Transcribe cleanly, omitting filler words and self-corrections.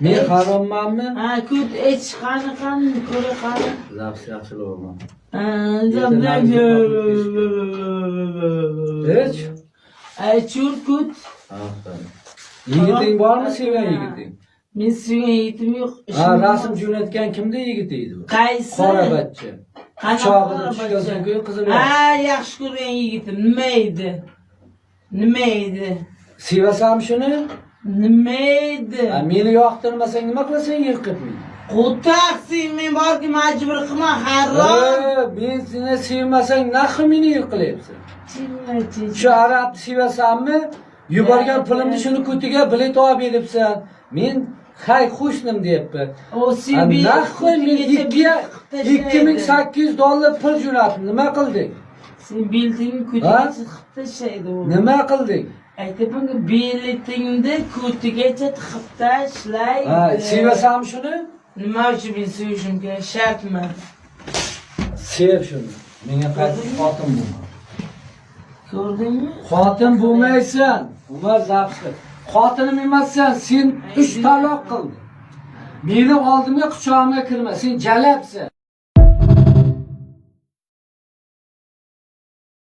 Men qaronmanmi? Ha, kut iç qani ko'ra qani. Yaxshi olma. Hech? Aychur kut. Aferin. Yigiting bormi, sevgan yigiting? Men sevgan yigitim yo'q. Ha, rasm jo'natgan kimda yigit edi bu? Qaysi? Qora bachcha. Quchog'ida tushgansan-ku qizini. Ha, yaxshi ko'rgan yigitim. Nima edi? Sevasanmi shuni? Nima edi? Meni yoqtirmasang nima qilasan yiqib? Qo'taqsi men borki majbur qilma harom. Men seni sevmasang naqi meni yiqilyapsan. Shu arabni sevasanmi? Yuborgan pulimni shuni ko'tiga bilet olib beribsan. Men hay xushnim deyapman. O sen naqi men 2800 dollar pul jo'natdim. Nima qilding? Sen beltingni ko'tigacha tiqib tashlaydi u. Nima qilding? Aytaman-ku beltingni ko'tigacha tiqib tashlaydi. Ha, sevasanmi shuni? Nima uchun men sevishim kerak? Shartmi? Sev shuni. Menga qaytib xotin bo'lma. Ko'rdingmi? Xotin bo'lmaysan. Umar Zabsi. Xotinim emassan, sen 3 taloq qilding. Meni oldimga quchog'imga kirma, sen jalabsan.